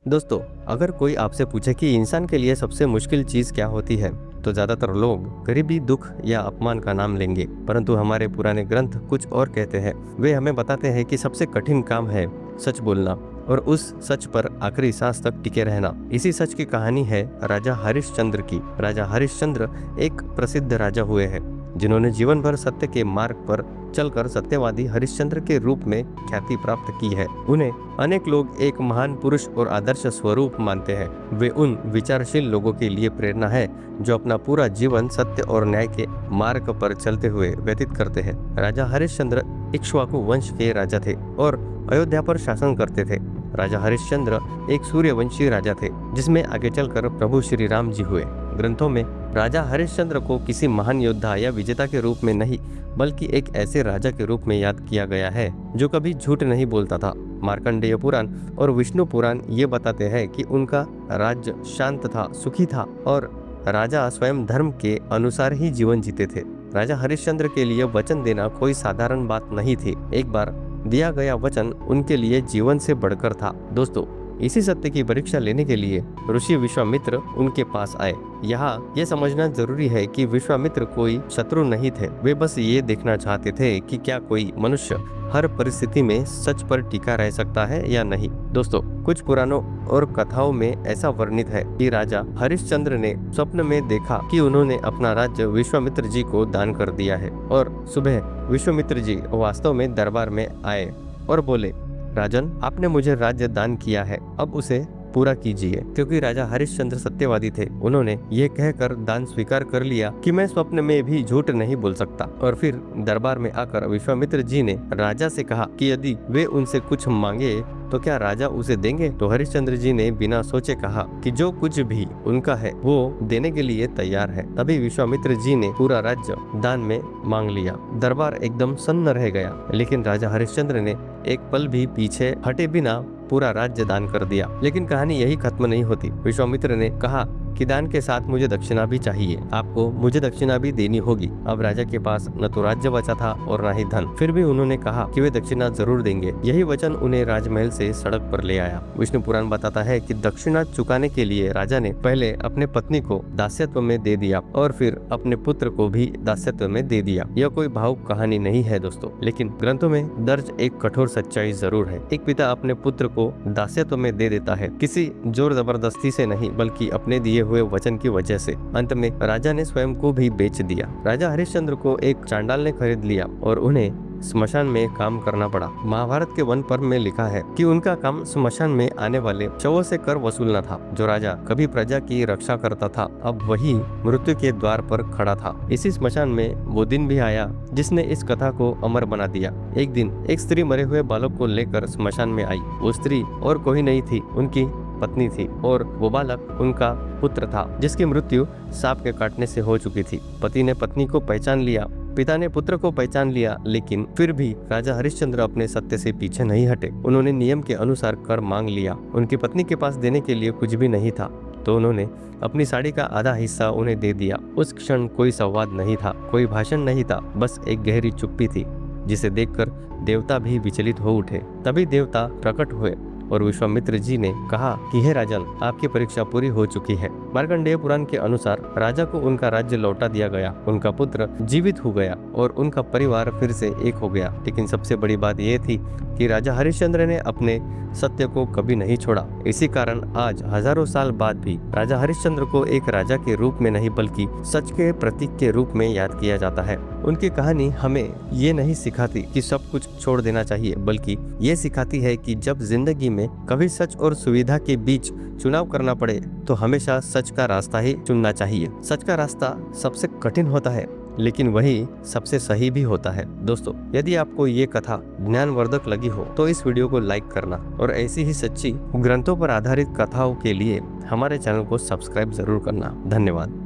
दोस्तों, अगर कोई आपसे पूछे कि इंसान के लिए सबसे मुश्किल चीज क्या होती है, तो ज्यादातर लोग गरीबी, दुख या अपमान का नाम लेंगे। परंतु हमारे पुराने ग्रंथ कुछ और कहते हैं। वे हमें बताते हैं कि सबसे कठिन काम है सच बोलना और उस सच पर आखिरी सांस तक टिके रहना। इसी सच की कहानी है राजा हरिश्चंद्र की। राजा हरिश्चंद्र एक प्रसिद्ध राजा हुए हैं, जिन्होंने जीवन भर सत्य के मार्ग पर चलकर सत्यवादी हरिश्चंद्र के रूप में ख्याति प्राप्त की है। उन्हें अनेक लोग एक महान पुरुष और आदर्श स्वरूप मानते हैं। वे उन विचारशील लोगों के लिए प्रेरणा है जो अपना पूरा जीवन सत्य और न्याय के मार्ग पर चलते हुए व्यतीत करते हैं। राजा हरिश्चंद्र इक्ष्वाकु वंश के राजा थे और अयोध्या पर शासन करते थे। राजा हरिश्चंद्र एक सूर्यवंशी राजा थे, जिसमें आगे चलकर प्रभु श्री राम जी हुए। ग्रंथों में राजा हरिश्चंद्र को किसी महान योद्धा या विजेता के रूप में नहीं, बल्कि एक ऐसे राजा के रूप में याद किया गया है जो कभी झूठ नहीं बोलता था। मार्कंडेय पुराण और विष्णु पुराण ये बताते हैं कि उनका राज्य शांत था, सुखी था और राजा स्वयं धर्म के अनुसार ही जीवन जीते थे। राजा हरिश्चंद्र के लिए वचन देना कोई साधारण बात नहीं थी। एक बार दिया गया वचन उनके लिए जीवन से बढ़कर था। दोस्तों, इसी सत्य की परीक्षा लेने के लिए ऋषि विश्वामित्र उनके पास आए। यहाँ ये समझना जरूरी है कि विश्वामित्र कोई शत्रु नहीं थे। वे बस ये देखना चाहते थे कि क्या कोई मनुष्य हर परिस्थिति में सच पर टिका रह सकता है या नहीं। दोस्तों, कुछ पुराणों और कथाओं में ऐसा वर्णित है कि राजा हरिश्चंद्र ने स्वप्न में देखा कि उन्होंने अपना राज्य विश्वामित्र जी को दान कर दिया है और सुबह विश्वामित्र जी वास्तव में दरबार में आए और बोले, राजन, आपने मुझे राज्य दान किया है, अब उसे पूरा कीजिए। क्योंकि राजा हरिश्चंद्र सत्यवादी थे, उन्होंने ये कहकर दान स्वीकार कर लिया कि मैं स्वप्न में भी झूठ नहीं बोल सकता। और फिर दरबार में आकर विश्वामित्र जी ने राजा से कहा कि यदि वे उनसे कुछ मांगे तो क्या राजा उसे देंगे। तो हरिश्चंद्र जी ने बिना सोचे कहा कि जो कुछ भी उनका है वो देने के लिए तैयार है। तभी विश्वामित्र जी ने पूरा राज्य दान में मांग लिया। दरबार एकदम सन्न रह गया, लेकिन राजा हरिश्चंद्र ने एक पल भी पीछे हटे बिना पूरा राज्य दान कर दिया। लेकिन कहानी यही खत्म नहीं होती। विश्वामित्र ने कहा कि दान के साथ मुझे दक्षिणा भी चाहिए, आपको मुझे दक्षिणा भी देनी होगी। अब राजा के पास न तो राज्य बचा था और न ही धन, फिर भी उन्होंने कहा कि वे दक्षिणा जरूर देंगे। यही वचन उन्हें राजमहल से सड़क पर ले आया। विष्णु पुराण बताता है कि दक्षिणा चुकाने के लिए राजा ने पहले अपने पत्नी को दास्यत्व में दे दिया और फिर अपने पुत्र को भी दास्यत्व में दे दिया। यह कोई भावुक कहानी नहीं है दोस्तों, लेकिन ग्रंथों में दर्ज एक कठोर सच्चाई जरूर है। एक पिता अपने पुत्र को दास्यत्व में दे देता है, किसी जोर जबरदस्ती से नहीं, बल्कि अपने दिए हुए वचन की वजह से। अंत में राजा ने स्वयं को भी बेच दिया। राजा हरिश्चंद्र को एक चांडाल ने खरीद लिया और उन्हें स्मशान में काम करना पड़ा। महाभारत के वन पर्व में लिखा है कि उनका काम स्मशान में आने वाले शवों से कर वसूलना था। जो राजा कभी प्रजा की रक्षा करता था, अब वही मृत्यु के द्वार पर खड़ा था। इसी स्मशान में वो दिन भी आया जिसने इस कथा को अमर बना दिया। एक दिन एक स्त्री मरे हुए बालक को लेकर स्मशान में आई। वो स्त्री और कोई नहीं थी, उनकी पत्नी थी और वो बालक उनका पुत्र था, जिसकी मृत्यु सांप के काटने से हो चुकी थी। पति ने पत्नी को पहचान लिया, पिता ने पुत्र को पहचान लिया, लेकिन फिर भी राजा हरिश्चंद्र अपने सत्य से पीछे नहीं हटे। उन्होंने नियम के अनुसार कर मांग लिया। उनकी पत्नी के पास देने के लिए कुछ भी नहीं था, तो उन्होंने अपनी साड़ी का आधा हिस्सा उन्हें दे दिया। उस क्षण कोई संवाद नहीं था, कोई भाषण नहीं था, बस एक गहरी चुप्पी थी, जिसे देखकर देवता भी विचलित हो उठे। तभी देवता प्रकट हुए और विश्वामित्र जी ने कहा कि हे राजन, आपकी परीक्षा पूरी हो चुकी है। मार्कंडेय पुराण के अनुसार राजा को उनका राज्य लौटा दिया गया, उनका पुत्र जीवित हो गया और उनका परिवार फिर से एक हो गया। लेकिन सबसे बड़ी बात यह थी कि राजा हरिश्चंद्र ने अपने सत्य को कभी नहीं छोड़ा। इसी कारण आज हजारों साल बाद भी राजा हरिश्चंद्र को एक राजा के रूप में नहीं, बल्कि सच के प्रतीक के रूप में याद किया जाता है। उनकी कहानी हमें ये नहीं सिखाती कि सब कुछ छोड़ देना चाहिए, बल्कि ये सिखाती है कि जब जिंदगी में कभी सच और सुविधा के बीच चुनाव करना पड़े तो हमेशा सच का रास्ता ही चुनना चाहिए। सच का रास्ता सबसे कठिन होता है, लेकिन वही सबसे सही भी होता है। दोस्तों, यदि आपको ये कथा ज्ञानवर्धक लगी हो तो इस वीडियो को लाइक करना और ऐसी ही सच्ची ग्रंथों पर आधारित कथाओं के लिए हमारे चैनल को सब्सक्राइब जरूर करना। धन्यवाद।